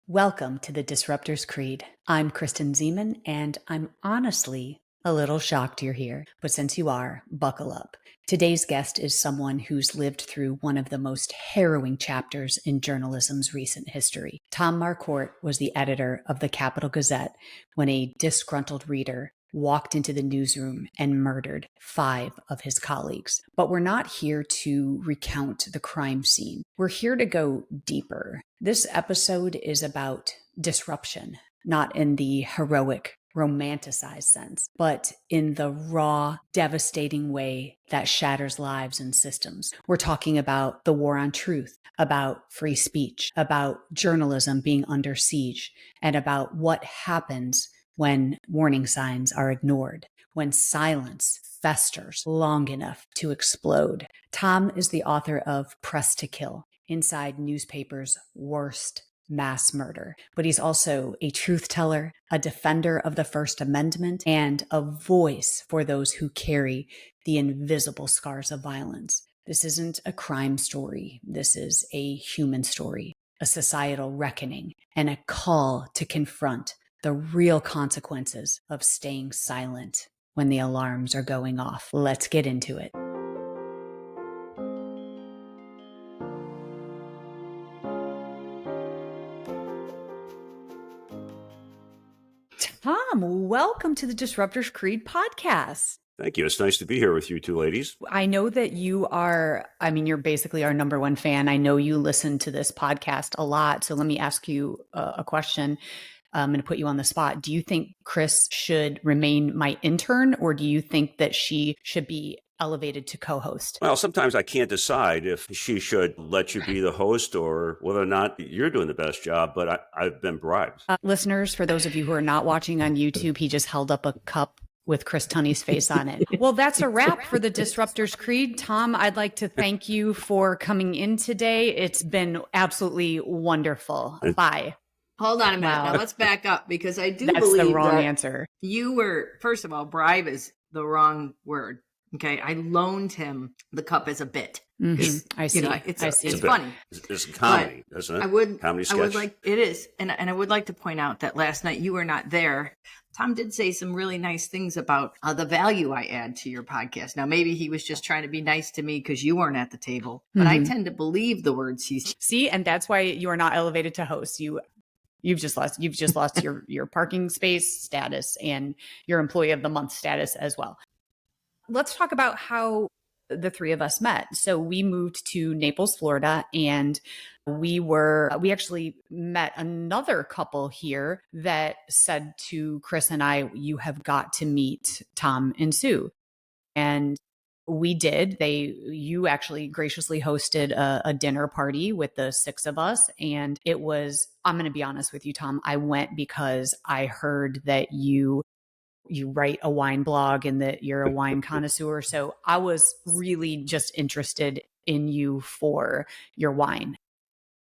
Welcome to the Disruptor's Creed. I'm Kristen Zeman, and I'm honestly a little shocked you're here. But since you are, buckle up. Today's guest is someone who's lived through one of the most harrowing chapters in journalism's recent history. Tom Marquardt was the editor of the Capital Gazette when a disgruntled reader walked into the newsroom and murdered 5 of his colleagues. But we're not here to recount the crime scene. We're here to go deeper. This episode is about disruption, not in the heroic, romanticized sense, but in the raw, devastating way that shatters lives and systems. We're talking about the war on truth, about free speech, about journalism being under siege, and about what happens when warning signs are ignored, when silence festers long enough to explode. Tom is the author of Press to Kill, Inside Newspapers' Worst Mass Murder. But he's also a truth teller, a defender of the First Amendment, and a voice for those who carry the invisible scars of violence. This isn't a crime story. This is a human story, a societal reckoning, and a call to confront the real consequences of staying silent when the alarms are going off. Let's get into it. Tom, welcome to the Disruptor's Creed podcast. Thank you. It's nice to be here with you two ladies. I know that you are, you're basically our number one fan. I know you listen to this podcast a lot. So let me ask you a question. I'm going to put you on the spot. Do you think Chris should remain my intern, or do you think that she should be elevated to co-host? Well, sometimes I can't decide if she should let you be the host or whether or not you're doing the best job, but I've been bribed. Listeners, for those of you who are not watching on YouTube, he just held up a cup with Chris Tunney's face on it. Well, that's a wrap for the Disruptor's Creed. Tom, I'd like to thank you for coming in today. It's been absolutely wonderful. Bye. Hold on a minute. Wow. Now let's back up, because I do That's believe the wrong that answer. You were, first of all, bribe is the wrong word. Okay. I loaned him the cup as a bit. Mm-hmm. I see. It's funny. It's a comedy, isn't it? Comedy sketch. It is. And I would like to point out that last night you were not there. Tom did say some really nice things about the value I add to your podcast. Now, maybe he was just trying to be nice to me because you weren't at the table, but I tend to believe the words he said. See, and that's why you are not elevated to host. You've just lost your parking space status and your employee of the month status as well. Let's talk about how the three of us met. So we moved to Naples, Florida, and we actually met another couple here that said to Chris and I, "You have got to meet Tom and Sue." And we did. You actually graciously hosted a dinner party with the 6 of us. And it was, I'm going to be honest with you, Tom, I went because I heard that you write a wine blog and that you're a wine connoisseur. So I was really just interested in you for your wine.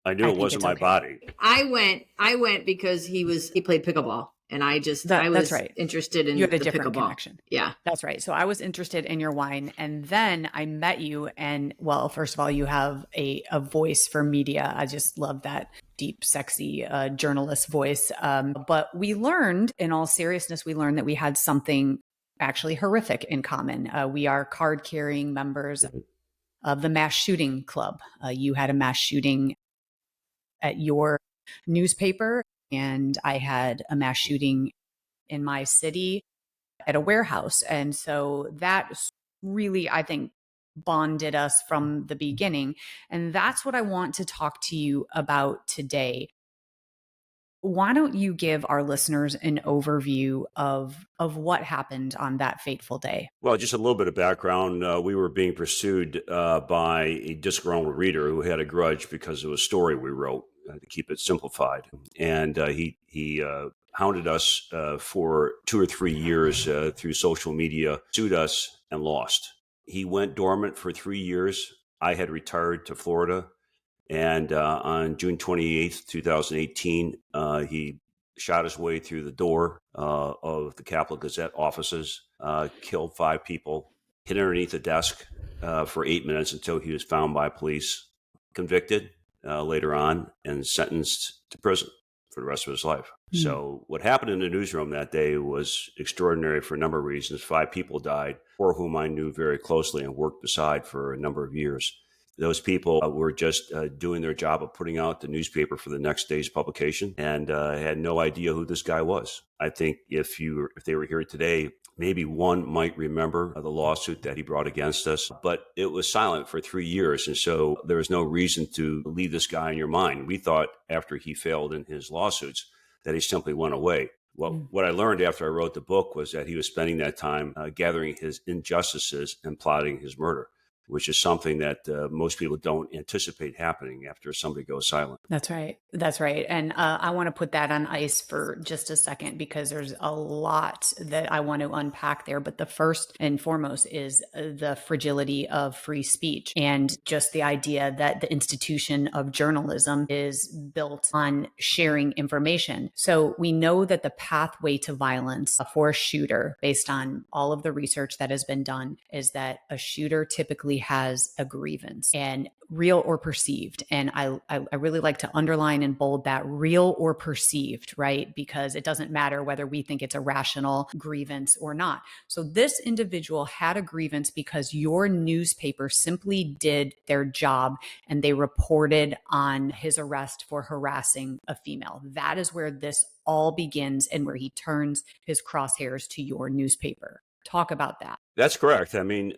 I knew it wasn't my body. I went because he played pickleball. And I was right. Interested in you had a the different pickleball connection. Yeah, that's right. So I was interested in your wine, and then I met you. And well, first of all, you have a voice for media. I just love that deep, sexy journalist voice. But we learned, in all seriousness, that we had something actually horrific in common. We are card-carrying members of the mass shooting club. You had a mass shooting at your newspaper, and I had a mass shooting in my city at a warehouse. And so that really, I think, bonded us from the beginning. And that's what I want to talk to you about today. Why don't you give our listeners an overview of what happened on that fateful day? Well, just a little bit of background. We were being pursued by a disgruntled reader who had a grudge because of a story we wrote, to keep it simplified. And he hounded us for 2 or 3 years through social media, sued us, and lost. He went dormant for 3 years. I had retired to Florida. And on June 28th, 2018, he shot his way through the door of the Capital Gazette offices, killed 5 people, hid underneath a desk for 8 minutes until he was found by police, convicted later on, and sentenced to prison. for the rest of his life. Hmm. So what happened in the newsroom that day was extraordinary for a number of reasons. 5 people died, 4 of whom I knew very closely and worked beside for a number of years. Those people were just doing their job of putting out the newspaper for the next day's publication, and had no idea who this guy was. I think if they were here today, maybe one might remember the lawsuit that he brought against us, but it was silent for 3 years. And so there was no reason to leave this guy in your mind. We thought after he failed in his lawsuits that he simply went away. Well, what I learned after I wrote the book was that he was spending that time gathering his injustices and plotting his murder, which is something that most people don't anticipate happening after somebody goes silent. That's right. That's right. And I want to put that on ice for just a second because there's a lot that I want to unpack there. But the first and foremost is the fragility of free speech and just the idea that the institution of journalism is built on sharing information. So we know that the pathway to violence for a shooter, based on all of the research that has been done, is that a shooter typically has a grievance, and real or perceived. And I really like to underline and bold that real or perceived, right? Because it doesn't matter whether we think it's a rational grievance or not. So this individual had a grievance because your newspaper simply did their job and they reported on his arrest for harassing a female. That is where this all begins and where he turns his crosshairs to your newspaper. Talk about that. That's correct. I mean,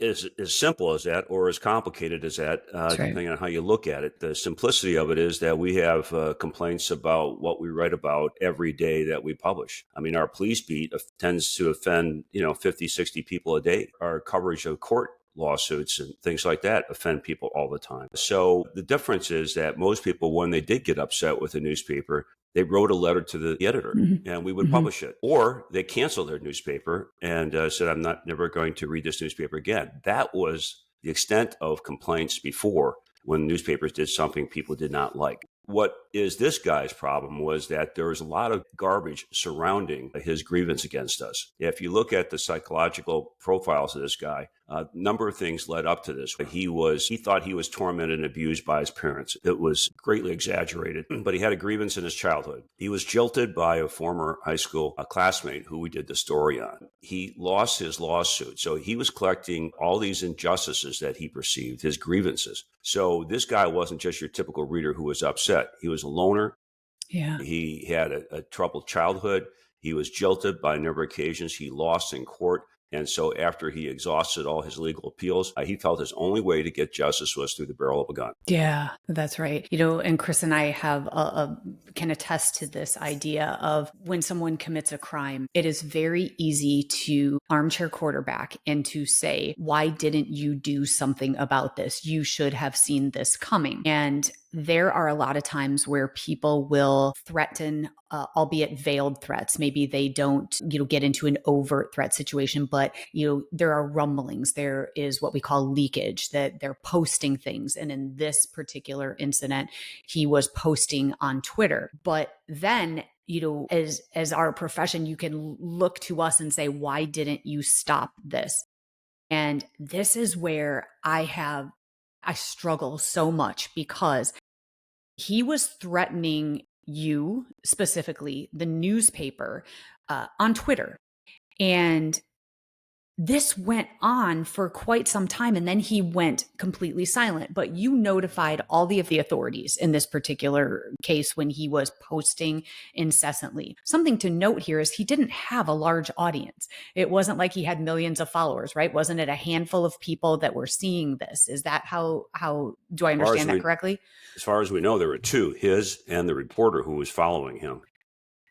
as simple as that or as complicated as that, depending on how you look at it. The simplicity of it is that we have complaints about what we write about every day that we publish. I mean, our police beat tends to offend, 50, 60 people a day. Our coverage of court lawsuits and things like that offend people all the time. So the difference is that most people, when they did get upset with a newspaper, they wrote a letter to the editor and we would publish it. Or they canceled their newspaper and said, I'm never going to read this newspaper again. That was the extent of complaints before, when newspapers did something people did not like. What is this guy's problem was that there was a lot of garbage surrounding his grievance against us. If you look at the psychological profiles of this guy, a number of things led up to this. He thought he was tormented and abused by his parents. It was greatly exaggerated, but he had a grievance in his childhood. He was jilted by a former high school classmate who we did the story on. He lost his lawsuit. So he was collecting all these injustices that he perceived, his grievances. So this guy wasn't just your typical reader who was upset. He was a loner. Yeah. He had a troubled childhood. He was jilted by a number of occasions. He lost in court. And so after he exhausted all his legal appeals, he felt his only way to get justice was through the barrel of a gun. Yeah, that's right. And Chris and I can attest to this idea of when someone commits a crime, it is very easy to armchair quarterback and to say, why didn't you do something about this? You should have seen this coming. And there are a lot of times where people will threaten, albeit veiled threats. Maybe they don't, get into an overt threat situation, but, there are rumblings. There is what we call leakage, that they're posting things. And in this particular incident, he was posting on Twitter. But then, as our profession, you can look to us and say, why didn't you stop this? And this is where I struggle so much, because he was threatening you, specifically the newspaper, on Twitter. And this went on for quite some time, and then he went completely silent. But you notified all of the authorities in this particular case when he was posting incessantly. Something to note here is he didn't have a large audience. It wasn't like he had millions of followers, right? Wasn't it a handful of people that were seeing this? Is that how do I understand that correctly? As far as we know, there were 2, his and the reporter who was following him.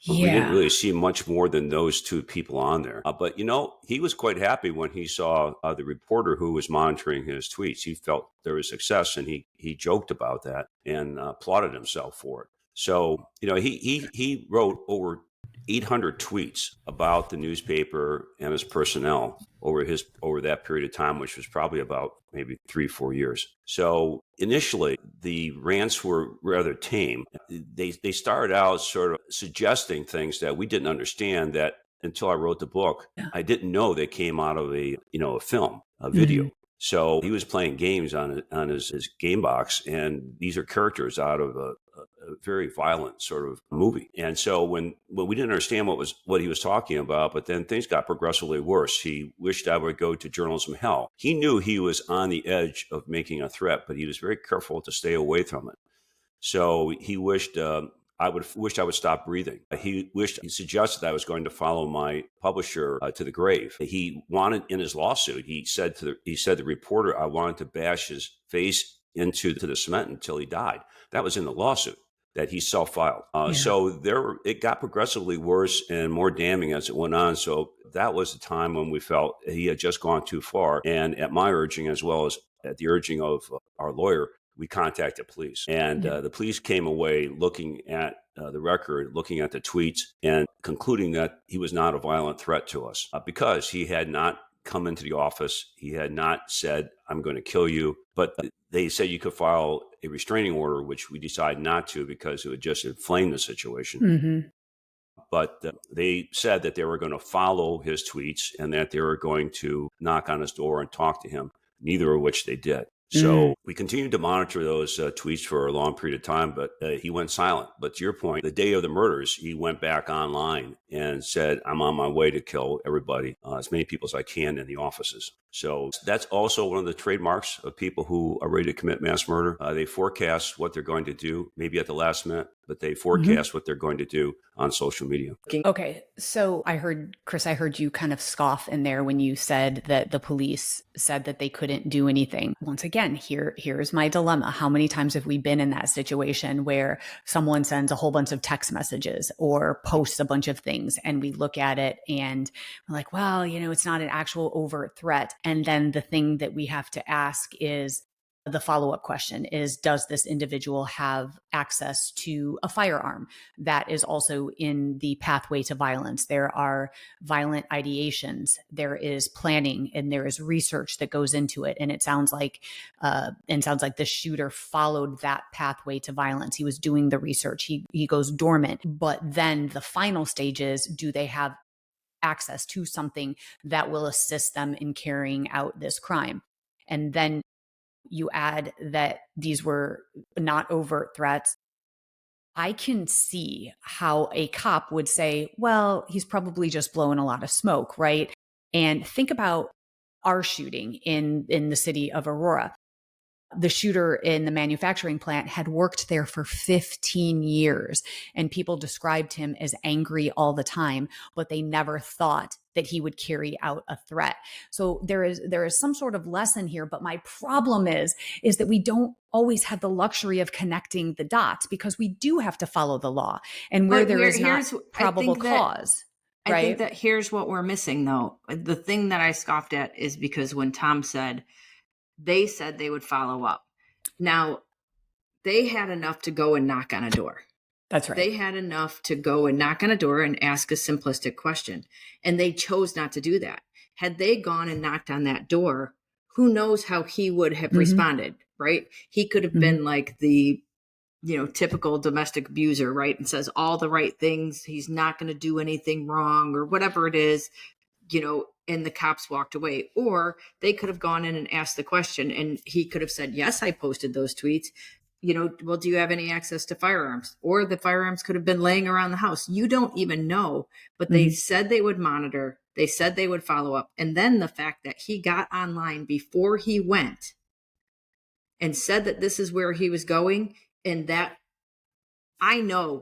But Yeah. we didn't really see much more than those 2 people on there. But, he was quite happy when he saw the reporter who was monitoring his tweets. He felt there was success, and he joked about that and applauded himself for it. So, he wrote over 800 tweets about the newspaper and its personnel over that period of time, which was probably about maybe 3-4 years. So initially, the rants were rather tame. They started out sort of suggesting things that we didn't understand, that until I wrote the book, I didn't know they came out of a film, a video. So he was playing games on his game box, and these are characters out of a very violent sort of movie. And so when we didn't understand what he was talking about, but then things got progressively worse. He wished I would go to journalism hell. He knew he was on the edge of making a threat, but he was very careful to stay away from it. So he wished I would stop breathing. He suggested I was going to follow my publisher to the grave. He wanted, in his lawsuit, he said the reporter, I wanted to bash his face into the cement until he died. That was in the lawsuit that he self-filed. So it got progressively worse and more damning as it went on. So that was the time when we felt he had just gone too far. And at my urging, as well as at the urging of our lawyer, we contacted police. And the police came away looking at the record, looking at the tweets, and concluding that he was not a violent threat to us because he had not come into the office. He had not said, I'm going to kill you. But they said you could file a restraining order, which we decided not to because it would just inflame the situation. Mm-hmm. But they said that they were going to follow his tweets and that they were going to knock on his door and talk to him, neither of which they did. So we continued to monitor those tweets for a long period of time, but he went silent. But to your point, the day of the murders, he went back online and said, I'm on my way to kill everybody, as many people as I can in the offices. So that's also one of the trademarks of people who are ready to commit mass murder. They forecast what they're going to do, maybe at the last minute, but they forecast what they're going to do on social media. Okay. So Chris, I heard you kind of scoff in there when you said that the police said that they couldn't do anything. Once again, here's my dilemma. How many times have we been in that situation where someone sends a whole bunch of text messages or posts a bunch of things and we look at it and we're like, well, it's not an actual overt threat. And then the thing that we have to ask is, the follow-up question is, does this individual have access to a firearm? That is also in the pathway to violence. There are violent ideations, there is planning, and there is research that goes into it. And it sounds like the shooter followed that pathway to violence. He was doing the research. He goes dormant. But then the final stage is, do they have access to something that will assist them in carrying out this crime? And then you add that these were not overt threats. I can see how a cop would say, well, he's probably just blowing a lot of smoke, right? And think about our shooting in the city of Aurora. The shooter in the manufacturing plant had worked there for 15 years, and people described him as angry all the time, but they never thought that he would carry out a threat. So there is some sort of lesson here, but my problem is that we don't always have the luxury of connecting the dots because we do have to follow the law, and where there is not probable cause. Right? I think that here's what we're missing, though. The thing that I scoffed at is because when Tom said, they said they would follow up. Now, they had enough to go and knock on a door. That's right. They had enough to go and knock on a door and ask a simplistic question. And they chose not to do that. Had they gone and knocked on that door, who knows how he would have responded, right? He could have been like the, typical domestic abuser, right? And says all the right things. He's not going to do anything wrong or whatever it is, and the cops walked away. Or they could have gone in and asked the question and he could have said, yes, I posted those tweets. Well, do you have any access to firearms? Or the firearms could have been laying around the house. You don't even know, but they said they would monitor. They said they would follow up. And then the fact that he got online before he went and said that this is where he was going, and that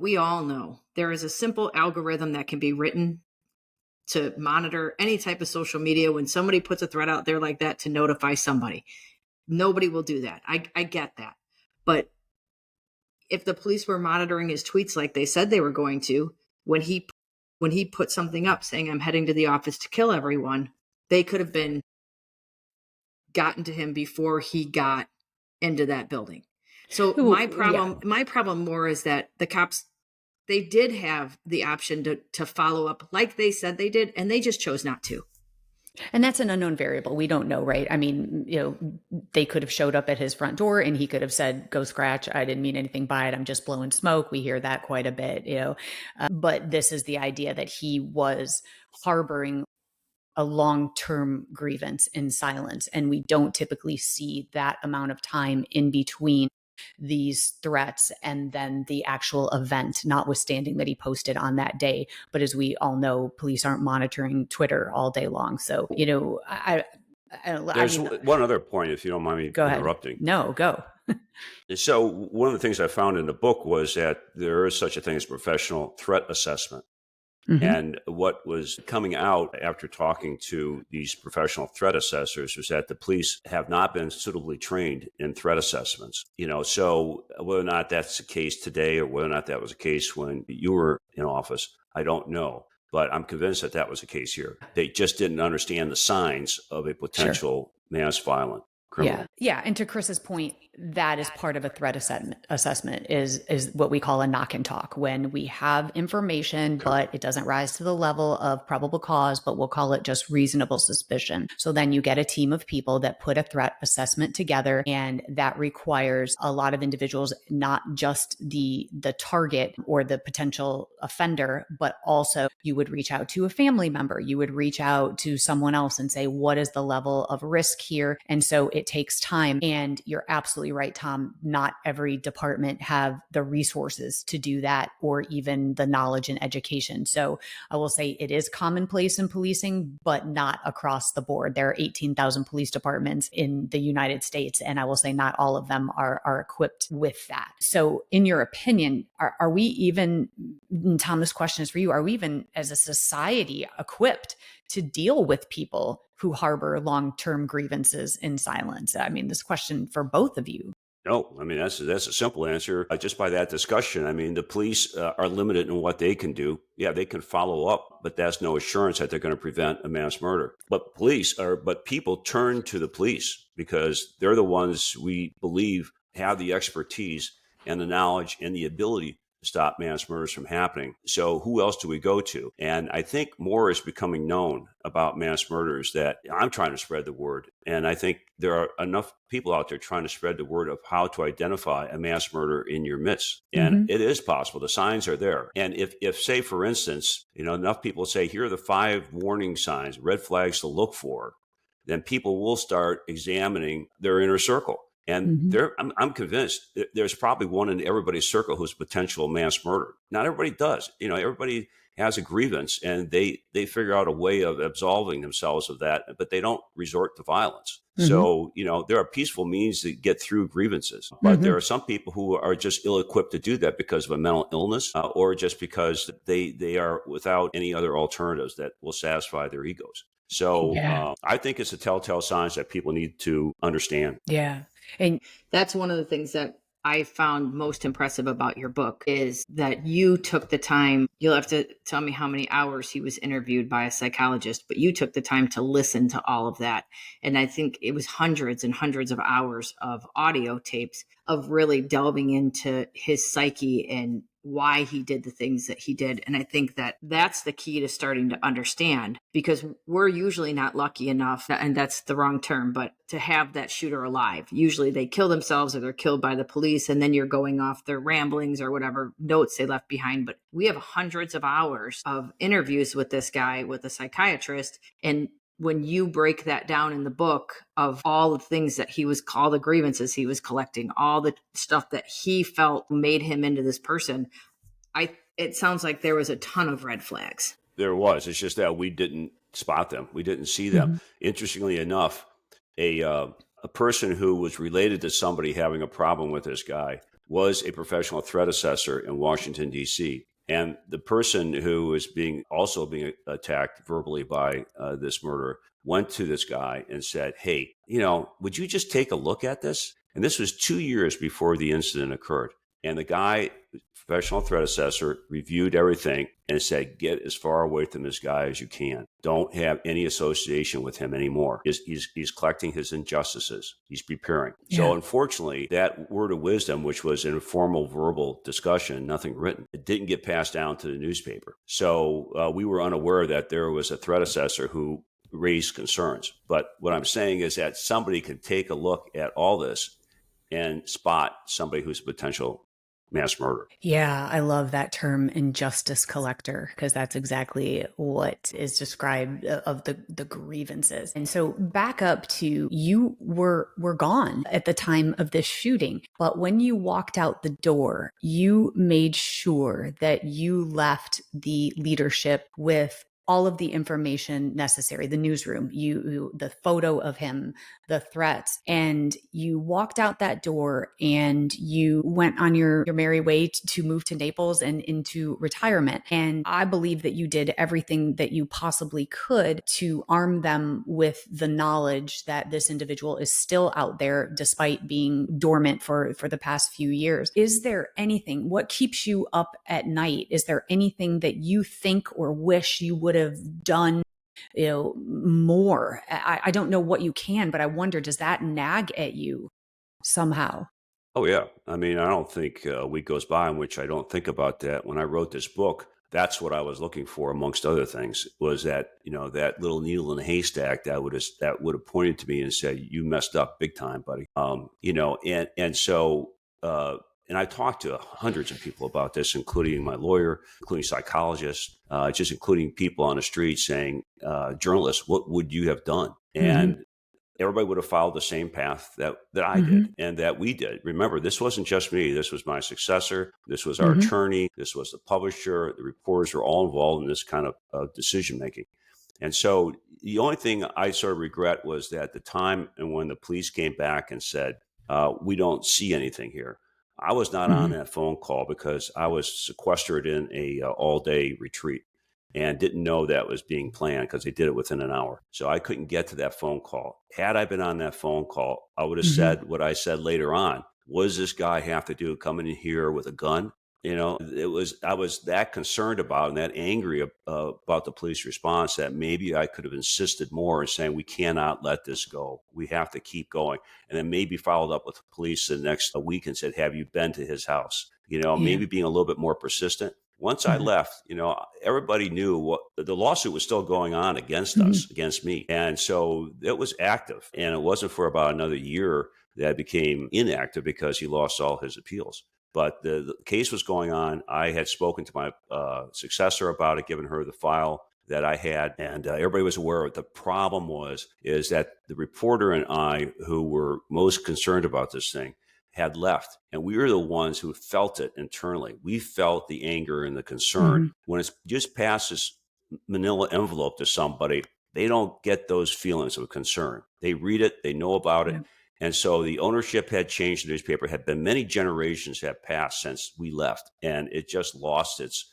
we all know there is a simple algorithm that can be written to monitor any type of social media when somebody puts a threat out there like that to notify somebody. Nobody will do that. I get that. But if the police were monitoring his tweets like they said they were going to, when he put something up saying, I'm heading to the office to kill everyone, they could have been gotten to him before he got into that building. So my problem more is that the cops, they did have the option to follow up like they said they did, and they just chose not to. And that's an unknown variable. We don't know, right? I mean, they could have showed up at his front door and he could have said, go scratch. I didn't mean anything by it. I'm just blowing smoke. We hear that quite a bit, but this is the idea that he was harboring a long-term grievance in silence. And we don't typically see that amount of time in between these threats and then the actual event, notwithstanding that he posted on that day. But as we all know, police aren't monitoring Twitter all day long. So, I There's mean, one other point, if you don't mind me go ahead. interrupting. No, go. So one of the things I found in the book was that there is such a thing as professional threat assessment. Mm-hmm. And what was coming out after talking to these professional threat assessors was that the police have not been suitably trained in threat assessments. So whether or not that's the case today or whether or not that was the case when you were in office, I don't know. But I'm convinced that that was the case here. They just didn't understand the signs of a potential mass violent criminal. Yeah. And to Chris's point, that is part of a threat assessment is what we call a knock and talk, when we have information, but it doesn't rise to the level of probable cause, but we'll call it just reasonable suspicion. So then you get a team of people that put a threat assessment together, and that requires a lot of individuals, not just the target or the potential offender, but also you would reach out to a family member, you would reach out to someone else and say, what is the level of risk here? And so it takes time. And you're absolutely right, Tom. Not every department have the resources to do that, or even the knowledge and education. So I will say it is commonplace in policing, but not across the board. There are 18,000 police departments in the United States, and I will say not all of them are equipped with that. So in your opinion, are we even, Tom, this question is for you, are we even as a society equipped to deal with people who harbor long-term grievances in silence? I mean, this question for both of you. No, I mean, that's a simple answer. Just by that discussion, I mean, the police are limited in what they can do. Yeah, they can follow up, but that's no assurance that they're going to prevent a mass murder. But people turn to the police because they're the ones we believe have the expertise and the knowledge and the ability to stop mass murders from happening. So who else do we go to? And I think more is becoming known about mass murders that I'm trying to spread the word. And I think there are enough people out there trying to spread the word of how to identify a mass murder in your midst. And it is possible. The signs are there. And if say, for instance, enough people say, here are the 5 warning signs, red flags to look for, then people will start examining their inner circle. And I'm convinced there's probably one in everybody's circle who's potential mass murder. Not everybody does. Everybody has a grievance and they figure out a way of absolving themselves of that, but they don't resort to violence. So, there are peaceful means to get through grievances, but there are some people who are just ill-equipped to do that because of a mental illness or just because they are without any other alternatives that will satisfy their egos. So I think it's a telltale signs that people need to understand. Yeah. And that's one of the things that I found most impressive about your book is that you took the time. You'll have to tell me how many hours he was interviewed by a psychologist, but you took the time to listen to all of that. And I think it was hundreds and hundreds of hours of audio tapes of really delving into his psyche and why he did the things that he did. And I think that that's the key to starting to understand, because we're usually not lucky enough, and that's the wrong term, but to have that shooter alive. Usually they kill themselves or they're killed by the police, and then you're going off their ramblings or whatever notes they left behind. But we have hundreds of hours of interviews with this guy, with a psychiatrist. And when you break that down in the book of all the things that all the grievances he was collecting, all the stuff that he felt made him into this person, it sounds like there was a ton of red flags. There was. It's just that we didn't spot them. We didn't see them. Interestingly enough, a person who was related to somebody having a problem with this guy was a professional threat assessor in Washington, D.C. And the person who was also being attacked verbally by this murderer went to this guy and said, hey, would you just take a look at this? And this was 2 years before the incident occurred. And the guy, professional threat assessor, reviewed everything and said, get as far away from this guy as you can. Don't have any association with him anymore. He's collecting his injustices. He's preparing. Yeah. So unfortunately, that word of wisdom, which was an informal verbal discussion, nothing written, it didn't get passed down to the newspaper. So we were unaware that there was a threat assessor who raised concerns. But what I'm saying is that somebody can take a look at all this and spot somebody who's a potential mass murder. Yeah, I love that term, injustice collector, because that's exactly what is described of the grievances. And so back up to, you were gone at the time of this shooting, but when you walked out the door, you made sure that you left the leadership with all of the information necessary, the newsroom, the photo of him, the threats, and you walked out that door and you went on your merry way to move to Naples and into retirement. And I believe that you did everything that you possibly could to arm them with the knowledge that this individual is still out there despite being dormant for the past few years. Is there anything, what keeps you up at night? Is there anything that you think or wish you would have done more? I don't know what you can, but I wonder, does that nag at you somehow? Oh, yeah. I mean, I don't think a week goes by in which I don't think about that. When I wrote this book, that's what I was looking for, amongst other things, was that, that little needle in the haystack that would have pointed to me and said, you messed up big time, buddy. And I talked to hundreds of people about this, including my lawyer, including psychologists, just including people on the street saying, journalists, what would you have done? And everybody would have followed the same path that I did and that we did. Remember, this wasn't just me. This was my successor. This was our attorney. This was the publisher. The reporters were all involved in this kind of decision making. And so the only thing I sort of regret was that the time and when the police came back and said, we don't see anything here. I was not on that phone call because I was sequestered in a all-day retreat and didn't know that was being planned because they did it within an hour. So I couldn't get to that phone call. Had I been on that phone call, I would have said what I said later on. What does this guy have to do coming in here with a gun? I was that concerned about and that angry about the police response that maybe I could have insisted more in saying, we cannot let this go. We have to keep going. And then maybe followed up with the police the next week and said, have you been to his house? Maybe being a little bit more persistent. Once I left, everybody knew what the lawsuit was still going on against us, against me. And so it was active. And it wasn't for about another year that it became inactive because he lost all his appeals. But the case was going on. I had spoken to my successor about it, given her the file that I had, and everybody was aware of it. The problem is that the reporter and I, who were most concerned about this thing, had left, and we were the ones who felt it internally. We felt the anger and the concern. When it's just passes manila envelope to somebody, they don't get those feelings of concern. They read it, they know about it. And so the ownership had changed. The newspaper had been, many generations have passed since we left, and it just lost its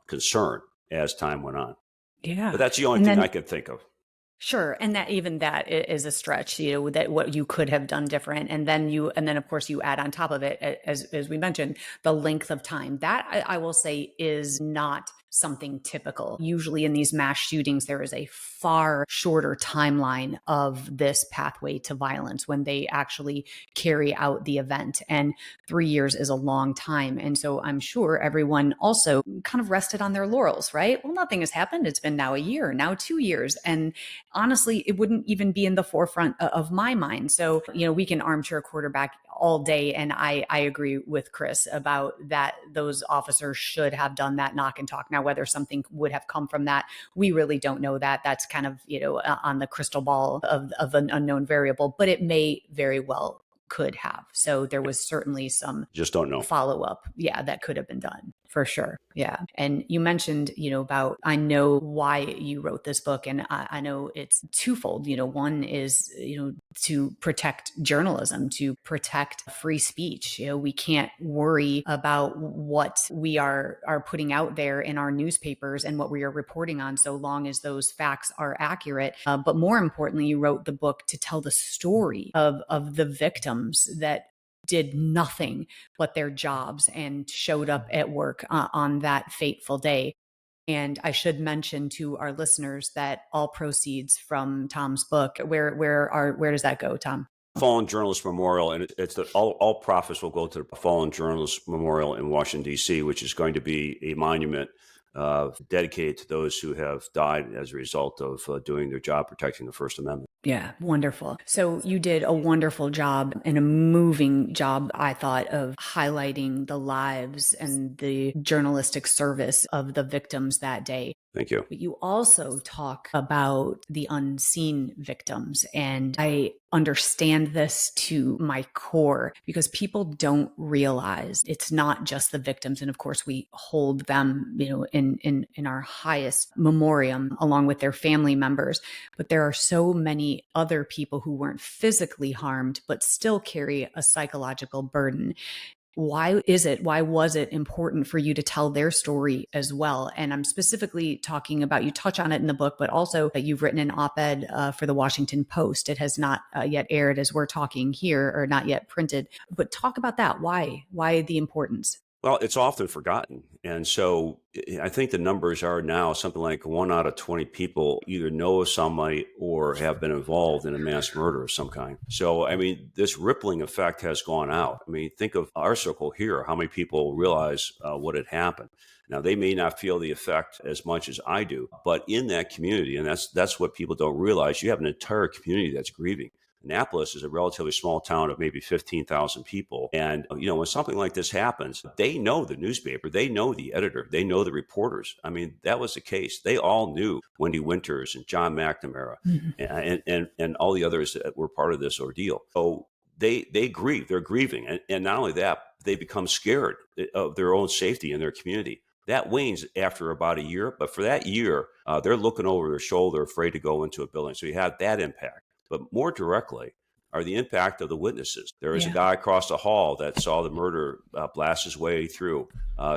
concern as time went on. Yeah. But that's the only thing I could think of. Sure. And that is a stretch, that what you could have done different. And then of course you add on top of it, as we mentioned, the length of time that I will say is not something typical. Usually in these mass shootings, there is a far shorter timeline of this pathway to violence when they actually carry out the event. And 3 years is a long time. And so I'm sure everyone also kind of rested on their laurels, right? Well, nothing has happened. It's been now a year, now 2 years. And honestly, it wouldn't even be in the forefront of my mind. So, we can armchair quarterback all day. And I agree with Chris about that. Those officers should have done that knock and talk. Now, whether something would have come from that, we really don't know that. That's kind of, on the crystal ball of an unknown variable, but it may very well could have. So there was certainly some Just don't know. follow-up. Yeah, that could have been done for sure. Yeah. And you mentioned, about, I know why you wrote this book, and I know it's twofold. One is, to protect journalism, to protect free speech. We can't worry about what we are putting out there in our newspapers and what we are reporting on, so long as those facts are accurate. But more importantly, you wrote the book to tell the story of the victims that did nothing but their jobs and showed up at work on that fateful day. And I should mention to our listeners that all proceeds from Tom's book, where does that go, Tom? Fallen Journalist Memorial, and all profits will go to the Fallen Journalist Memorial in Washington, D.C., which is going to be a monument dedicated to those who have died as a result of doing their job protecting the First Amendment. Yeah, wonderful. So you did a wonderful job and a moving job, I thought, of highlighting the lives and the journalistic service of the victims that day. Thank you. But you also talk about the unseen victims. And I understand this to my core because people don't realize it's not just the victims. And of course, we hold them, in our highest memoriam along with their family members. But there are so many other people who weren't physically harmed, but still carry a psychological burden. Why was it important for you to tell their story as well? And I'm specifically talking about, you touch on it in the book, but also that you've written an op-ed for the Washington Post. It has not yet aired as we're talking here, or not yet printed, but talk about that. Why the importance? Well, it's often forgotten. And so I think the numbers are now something like 1 out of 20 people either know of somebody or have been involved in a mass murder of some kind. So, I mean, this rippling effect has gone out. I mean, think of our circle here, how many people realize what had happened. Now, they may not feel the effect as much as I do, but in that community, and that's what people don't realize, you have an entire community that's grieving. Annapolis is a relatively small town of maybe 15,000 people. And, when something like this happens, they know the newspaper, they know the editor, they know the reporters. I mean, that was the case. They all knew Wendy Winters and John McNamara and all the others that were part of this ordeal. So they grieve, they're grieving. And not only that, they become scared of their own safety in their community. That wanes after about a year. But for that year, they're looking over their shoulder, afraid to go into a building. So you have that impact. But more directly are the impact of the witnesses. There is a guy across the hall that saw the murder blast his way through,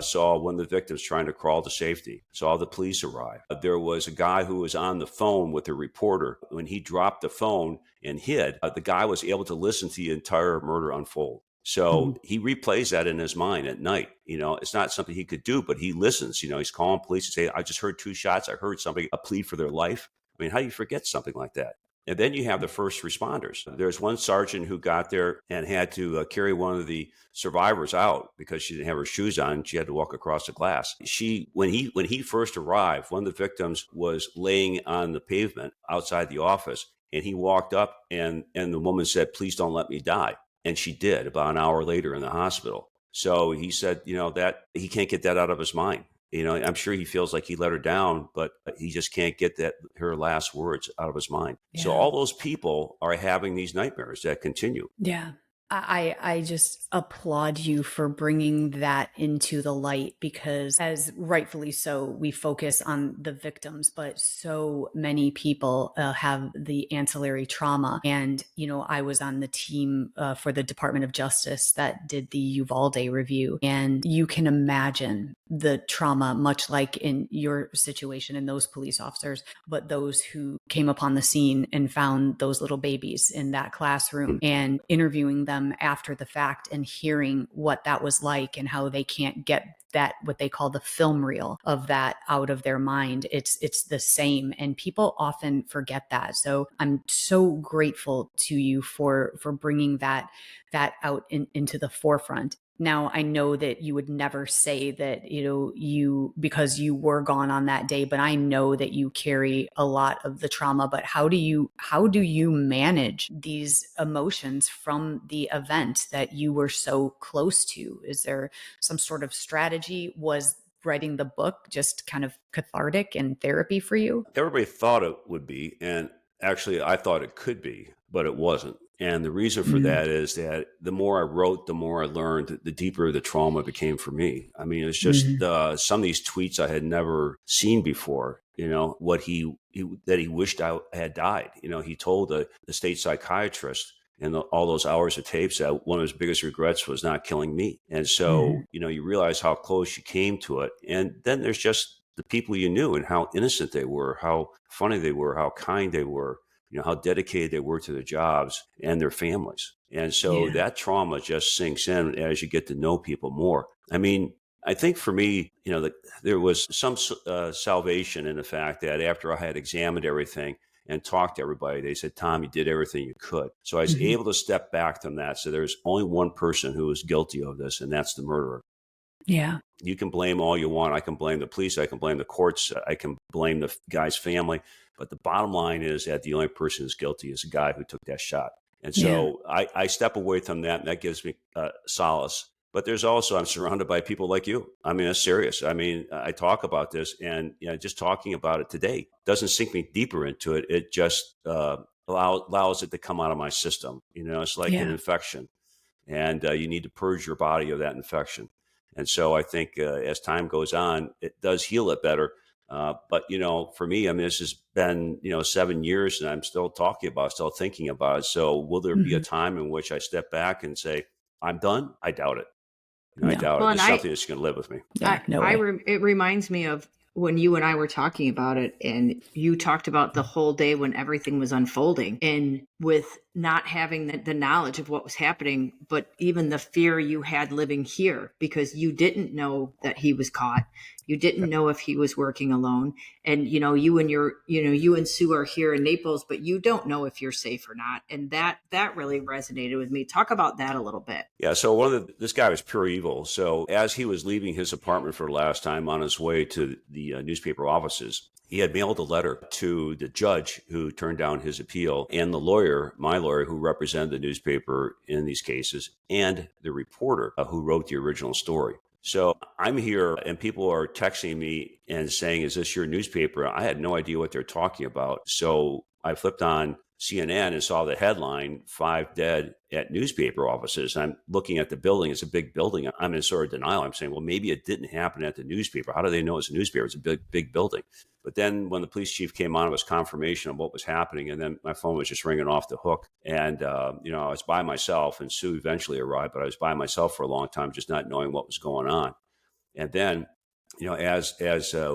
saw one of the victims trying to crawl to safety, saw the police arrive. There was a guy who was on the phone with a reporter. When he dropped the phone and hid, the guy was able to listen to the entire murder unfold. So he replays that in his mind at night. It's not something he could do, but he listens. He's calling police and saying, I just heard 2 shots. I heard somebody plead for their life. I mean, how do you forget something like that? And then you have the first responders. There's one sergeant who got there and had to carry one of the survivors out because she didn't have her shoes on. She had to walk across the glass. When he first arrived, one of the victims was laying on the pavement outside the office, and he walked up and the woman said, "Please don't let me die." And she did about an hour later in the hospital. So he said, that he can't get that out of his mind. I'm sure he feels like he let her down, but he just can't get her last words out of his mind. Yeah. So all those people are having these nightmares that continue. Yeah. I just applaud you for bringing that into the light, because as rightfully so, we focus on the victims, but so many people have the ancillary trauma. And, I was on the team for the Department of Justice that did the Uvalde review. And you can imagine the trauma, much like in your situation and those police officers, but those who came upon the scene and found those little babies in that classroom and interviewing them after the fact and hearing what that was like and how they can't get that, what they call the film reel of that, out of their mind. It's the same. And people often forget that. So I'm so grateful to you for bringing that out into the forefront. Now, I know that you would never say that, because you were gone on that day, but I know that you carry a lot of the trauma. But how do you manage these emotions from the event that you were so close to? Is there some sort of strategy? Was writing the book just kind of cathartic and therapy for you? Everybody thought it would be, and actually I thought it could be, but it wasn't. And the reason for that is that the more I wrote, the more I learned, the deeper the trauma became for me. I mean, it's just some of these tweets I had never seen before, what that he wished I had died. He told the state psychiatrist in all those hours of tapes that one of his biggest regrets was not killing me. And so, you realize how close you came to it. And then there's just the people you knew and how innocent they were, how funny they were, how kind they were. How dedicated they were to their jobs and their families. And so that trauma just sinks in as you get to know people more. I mean, I think for me, there was some salvation in the fact that after I had examined everything and talked to everybody, they said, "Tom, you did everything you could." So I was able to step back from that. So there's only one person who was guilty of this, and that's the murderer. Yeah. You can blame all you want. I can blame the police. I can blame the courts. I can blame the guy's family. But the bottom line is that the only person who's guilty is the guy who took that shot. And Yeah. so I step away from that, and that gives me solace. But there's also, I'm surrounded by people like you. I mean, it's serious. I mean, I talk about this, and just talking about it today doesn't sink me deeper into it. It just allows it to come out of my system. It's like an Yeah. infection, and you need to purge your body of that infection. And so I think as time goes on, it does heal it better. But for me, I mean, this has been 7 years, and I'm still talking about it, still thinking about it. So will there be a Mhm. time in which I step back and say I'm done? I doubt it. I No. doubt Well, it. and It's something that's going to live with me. Yeah. No way. it reminds me of when you and I were talking about it, and you talked about the whole day when everything was unfolding, and with not having the knowledge of what was happening, but even the fear you had living here because you didn't know that he was caught. You didn't know if he was working alone. And, you and Sue are here in Naples, but you don't know if you're safe or not. And that really resonated with me. Talk about that a little bit. Yeah. So this guy was pure evil. So as he was leaving his apartment for the last time on his way to the newspaper offices, he had mailed a letter to the judge who turned down his appeal, and the lawyer, my lawyer, who represented the newspaper in these cases, and the reporter who wrote the original story. So I'm here, and people are texting me and saying, "Is this your newspaper?" I had no idea what they're talking about. So I flipped on CNN and saw the headline, 5 dead at newspaper offices. I'm looking at the building. It's a big building. I'm in sort of denial. I'm saying, well, maybe it didn't happen at the newspaper. How do they know it's a newspaper? It's a big, big building. But then when the police chief came on, it was confirmation of what was happening. And then my phone was just ringing off the hook. And, I was by myself, and Sue eventually arrived, but I was by myself for a long time, just not knowing what was going on. And then, as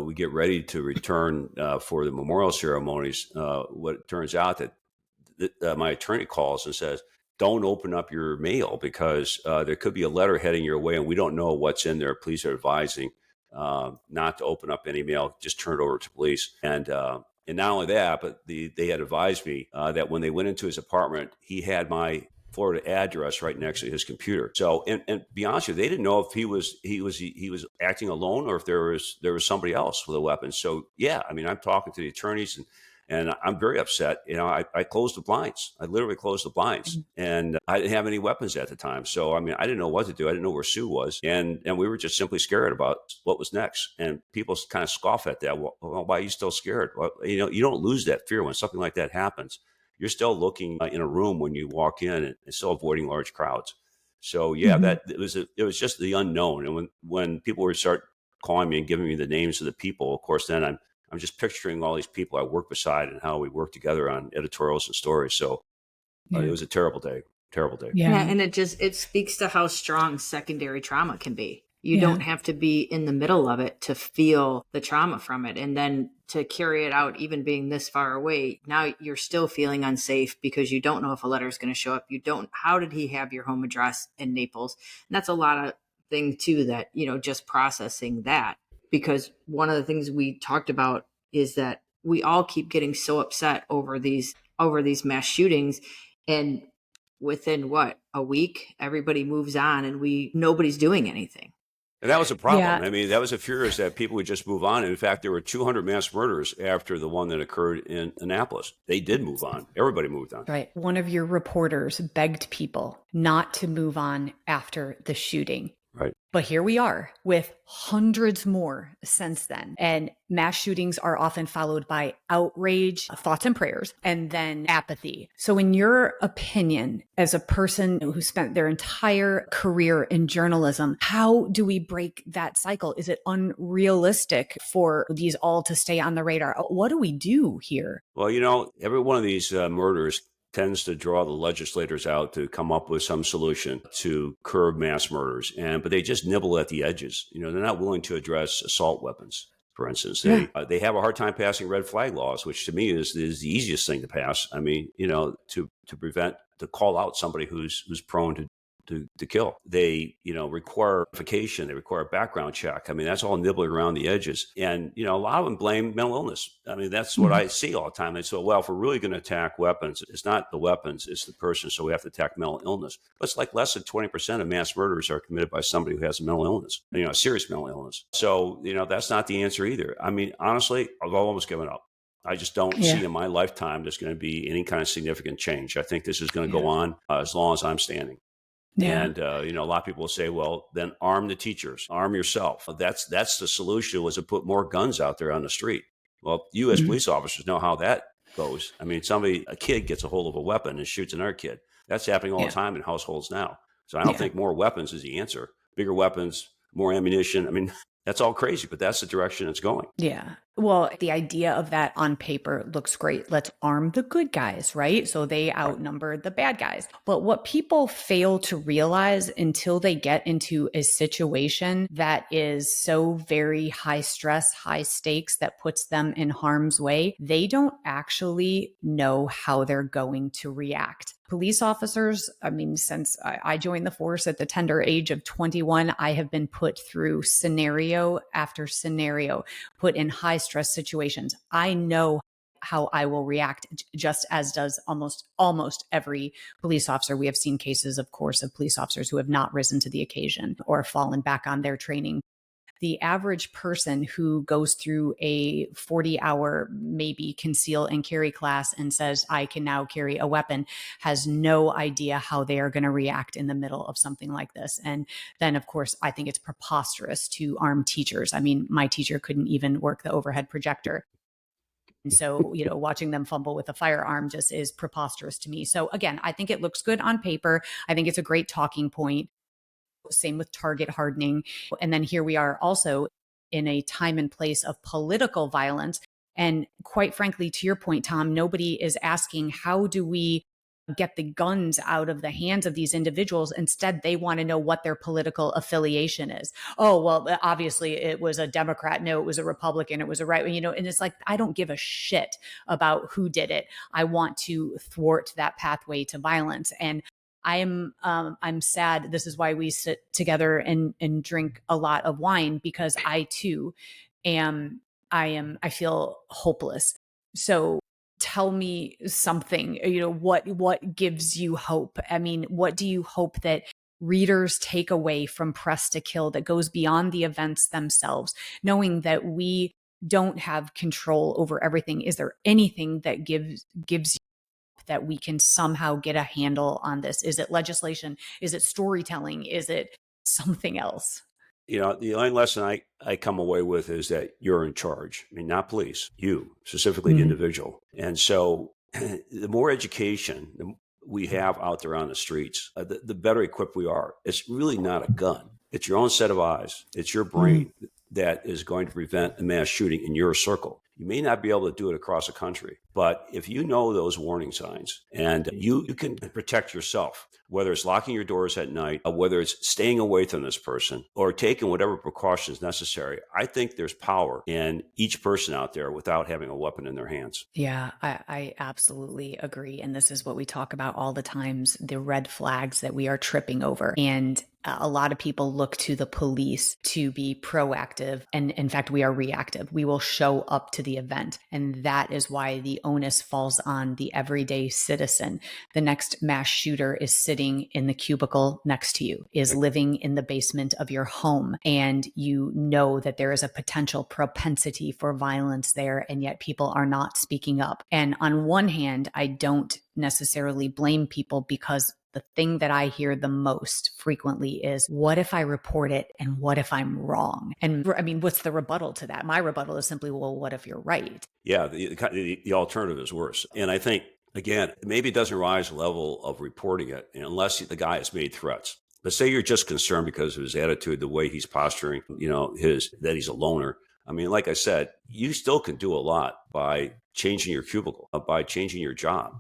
we get ready to return for the memorial ceremonies, what it turns out that my attorney calls and says, don't open up your mail because there could be a letter heading your way and we don't know what's in there. Police are advising not to open up any mail, just turn it over to police. And not only that, but they had advised me that when they went into his apartment, he had my Florida address right next to his computer. So, and to be honest with you, they didn't know if he was acting alone or if there was somebody else with a weapon. So, yeah, I mean, I'm talking to the attorneys, and I'm very upset. I closed the blinds. I literally closed the blinds, and I didn't have any weapons at the time. So, I mean, I didn't know what to do. I didn't know where Sue was, and we were just simply scared about what was next. And people kind of scoff at that. Well, why are you still scared? Well, you don't lose that fear when something like that happens. You're still looking in a room when you walk in, and still avoiding large crowds. So, yeah, Mhm. it was just the unknown. And when people would start calling me and giving me the names of the people, of course, then I'm just picturing all these people I work beside and how we work together on editorials and stories. So it Yeah. was a terrible day, terrible day. Yeah, Yeah. and it speaks to how strong secondary trauma can be. You Yeah. don't have to be in the middle of it to feel the trauma from it, and then to carry it out, even being this far away. Now you're still feeling unsafe because you don't know if a letter is going to show up. You don't. How did he have your home address in Naples? And that's a lot of thing too. That just processing that, because one of the things we talked about is that we all keep getting so upset over these mass shootings, and within a week, everybody moves on, and nobody's doing anything. And that was a problem. Yeah. I mean, that was a fear, is that people would just move on. In fact, there were 200 mass murders after the one that occurred in Annapolis. They did move on. Everybody moved on. Right. One of your reporters begged people not to move on after the shooting. Right. But here we are with hundreds more since then. And mass shootings are often followed by outrage, thoughts and prayers, and then apathy. So in your opinion, as a person who spent their entire career in journalism, how do we break that cycle? Is it unrealistic for these all to stay on the radar? What do we do here? Well, every one of these murders tends to draw the legislators out to come up with some solution to curb mass murders. But they just nibble at the edges. They're not willing to address assault weapons, for instance. They have a hard time passing red flag laws, which to me is the easiest thing to pass. I mean, to call out somebody who's prone to kill. They, require verification. They require a background check. I mean, that's all nibbling around the edges. And, a lot of them blame mental illness. I mean, that's what I see all the time. They say, well, if we're really going to attack weapons, it's not the weapons, it's the person. So we have to attack mental illness. But it's like less than 20% of mass murders are committed by somebody who has a mental illness, a serious mental illness. So, that's not the answer either. I mean, honestly, I've almost given up. I just don't see in my lifetime there's going to be any kind of significant change. I think this is going to go on as long as I'm standing. Yeah. And, a lot of people will say, well, then arm the teachers, arm yourself. That's the solution, was to put more guns out there on the street. Well, you as police officers know how that goes. I mean, a kid gets a hold of a weapon and shoots another kid. That's happening all the time in households now. So I don't think more weapons is the answer. Bigger weapons, more ammunition. I mean, that's all crazy, but that's the direction it's going. Yeah. Well, the idea of that on paper looks great. Let's arm the good guys, right? So they outnumber the bad guys. But what people fail to realize until they get into a situation that is so very high stress, high stakes, that puts them in harm's way, they don't actually know how they're going to react. Police officers, I mean, since I joined the force at the tender age of 21, I have been put through scenario after scenario, put in high stress situations. I know how I will react, just as does almost every police officer. We have seen cases, of course, of police officers who have not risen to the occasion or fallen back on their training. The average person who goes through a 40-hour maybe conceal and carry class and says, I can now carry a weapon, has no idea how they are going to react in the middle of something like this. And then, of course, I think it's preposterous to arm teachers. I mean, my teacher couldn't even work the overhead projector. And so, watching them fumble with a firearm just is preposterous to me. So again, I think it looks good on paper. I think it's a great talking point. Same with target hardening. And then here we are also in a time and place of political violence. And quite frankly, to your point, Tom, nobody is asking, how do we get the guns out of the hands of these individuals? Instead, they want to know what their political affiliation is. Oh, well, obviously it was a Democrat. No, it was a Republican. It was a right, and it's like, I don't give a shit about who did it. I want to thwart that pathway to violence. And I'm sad. This is why we sit together and drink a lot of wine, because I too I feel hopeless. So tell me something, what gives you hope? I mean, what do you hope that readers take away from Press to Kill that goes beyond the events themselves, knowing that we don't have control over everything? Is there anything that gives you that we can somehow get a handle on this? Is it legislation? Is it storytelling? Is it something else? The only lesson I come away with is that you're in charge. I mean, not police, you, specifically the individual. And so the more education we have out there on the streets, the better equipped we are. It's really not a gun. It's your own set of eyes. It's your brain that is going to prevent a mass shooting in your circle. You may not be able to do it across the country, but if you know those warning signs and you can protect yourself, whether it's locking your doors at night, whether it's staying away from this person or taking whatever precautions necessary, I think there's power in each person out there without having a weapon in their hands. Yeah, I absolutely agree. And this is what we talk about all the times, the red flags that we are tripping over. And a lot of people look to the police to be proactive. And in fact, we are reactive. We will show up to the event. And that is why the onus falls on the everyday citizen. The next mass shooter is sitting in the cubicle next to you, is living in the basement of your home. And you know that there is a potential propensity for violence there. And yet people are not speaking up. And on one hand, I don't necessarily blame people, because the thing that I hear the most frequently is, what if I report it and what if I'm wrong? And I mean, what's the rebuttal to that? My rebuttal is simply, well, what if you're right? Yeah, the alternative is worse. And I think, again, maybe it doesn't rise to the level of reporting it unless the guy has made threats. Let's say you're just concerned because of his attitude, the way he's posturing, that he's a loner. I mean, like I said, you still can do a lot by changing your cubicle, by changing your job,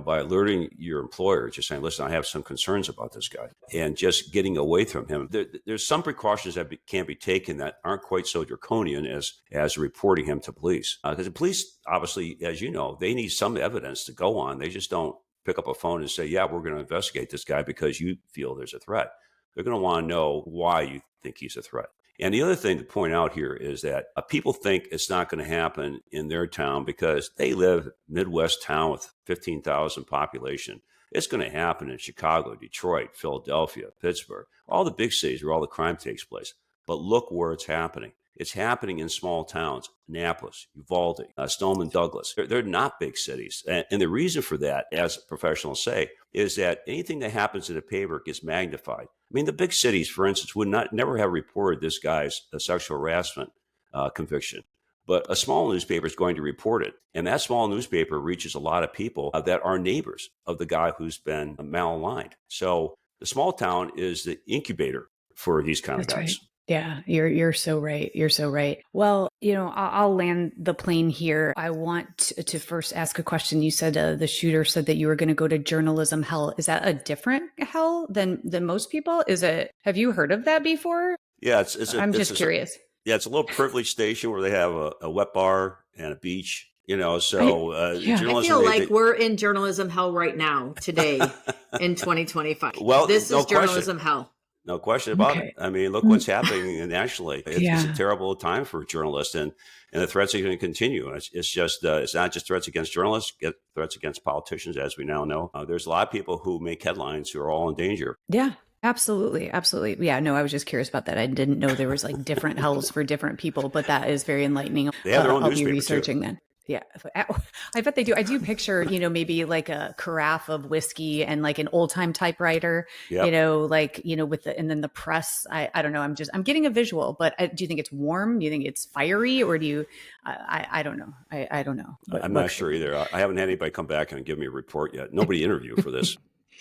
by alerting your employer, just saying, listen, I have some concerns about this guy, and just getting away from him. There's some precautions that can be taken that aren't quite so draconian as reporting him to police. Because the police, obviously, as you know, they need some evidence to go on. They just don't pick up a phone and say, yeah, we're going to investigate this guy because you feel there's a threat. They're going to want to know why you think he's a threat. And the other thing to point out here is that people think it's not going to happen in their town because they live Midwest town with 15,000 population. It's going to happen in Chicago, Detroit, Philadelphia, Pittsburgh, all the big cities where all the crime takes place. But look where it's happening. It's happening in small towns, Annapolis, Uvalde, Stoneman Douglas. They're not big cities. And the reason for that, as professionals say, is that anything that happens in a paper gets magnified. I mean, the big cities, for instance, would never have reported this guy's sexual harassment conviction. But a small newspaper is going to report it. And that small newspaper reaches a lot of people that are neighbors of the guy who's been malaligned. So the small town is the incubator for these kind of guys. Right. Yeah, you're so right. You're so right. Well, I'll land the plane here. I want to first ask a question. You said the shooter said that you were going to go to journalism hell. Is that a different hell than most people? Is it? Have you heard of that before? Yeah, I'm just curious. Yeah, it's a little privileged station where they have a wet bar and a beach. So I feel like we're in journalism hell right now, today, in 2025. Well, this no is journalism hell. No question about it. I mean, look what's happening nationally. It's a terrible time for journalists, and the threats are going to continue. It's just it's not just threats against journalists, threats against politicians, as we now know. There's a lot of people who make headlines who are all in danger. Yeah. Absolutely. Absolutely. Yeah, no, I was just curious about that. I didn't know there was like different hells for different people, but that is very enlightening. They have their own I'll newspaper be researching too. Then. Yeah, I bet they do. I do picture, maybe like a carafe of whiskey and like an old time typewriter, Yep. with and then the press. I don't know. I'm getting a visual, but do you think it's warm? Do you think it's fiery, or do you? I don't know. I don't know. I'm not sure either. I haven't had anybody come back and give me a report yet. Nobody interviewed for this.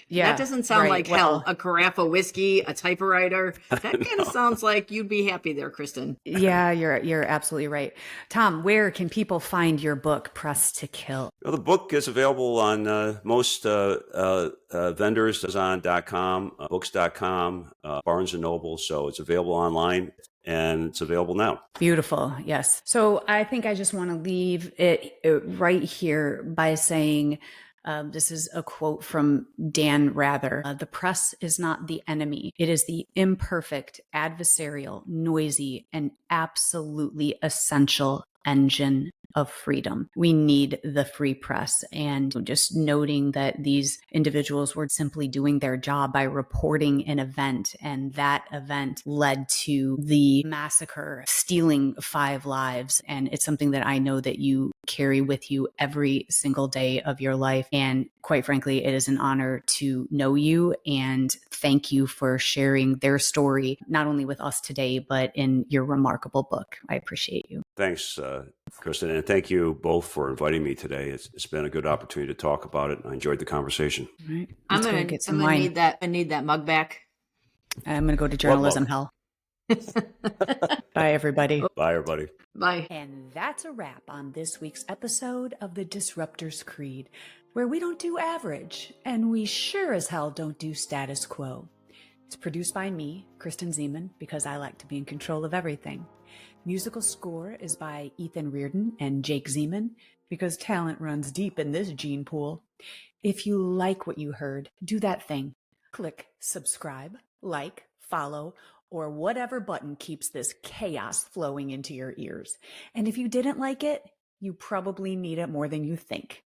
Yeah, that doesn't sound like hell. A carafe of whiskey, a typewriter. That kind of sounds like you'd be happy there, Kristen. Yeah, you're absolutely right. Tom, where can people find your book, Press to Kill? Well, the book is available on most vendors, Amazon.com, books.com, Barnes & Noble. So it's available online. And it's available now. Beautiful. Yes. So I think I just want to leave it right here by saying, this is a quote from Dan Rather. The press is not the enemy. It is the imperfect, adversarial, noisy, and absolutely essential engine of freedom. We need the free press. And just noting that these individuals were simply doing their job by reporting an event, and that event led to the massacre, stealing 5 lives. And it's something that I know that you carry with you every single day of your life. And quite frankly, it is an honor to know you, and thank you for sharing their story, not only with us today, but in your remarkable book. I appreciate you. Thanks, Kristen, and thank you both for inviting me today. It's been a good opportunity to talk about it, and I enjoyed the conversation. All right. I'm gonna get some wine. I need that mug back. I'm gonna go to journalism hell. Bye, everybody. Bye, everybody. Bye. And that's a wrap on this week's episode of the Disruptor's Creed, where we don't do average, and we sure as hell don't do status quo. It's produced by me, Kristen Zeman, because I like to be in control of everything. Musical score is by Ethan Reardon and Jake Zeman, because talent runs deep in this gene pool. If you like what you heard, do that thing. Click subscribe, like, follow, or whatever button keeps this chaos flowing into your ears. And if you didn't like it, you probably need it more than you think.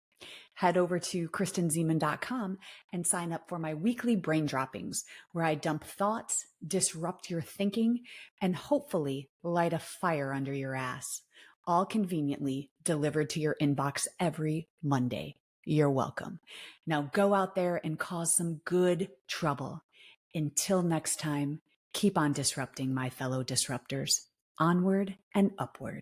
Head over to KristenZeman.com and sign up for my weekly brain droppings, where I dump thoughts, disrupt your thinking, and hopefully light a fire under your ass. All conveniently delivered to your inbox every Monday. You're welcome. Now go out there and cause some good trouble. Until next time, keep on disrupting, my fellow disruptors. Onward and upward.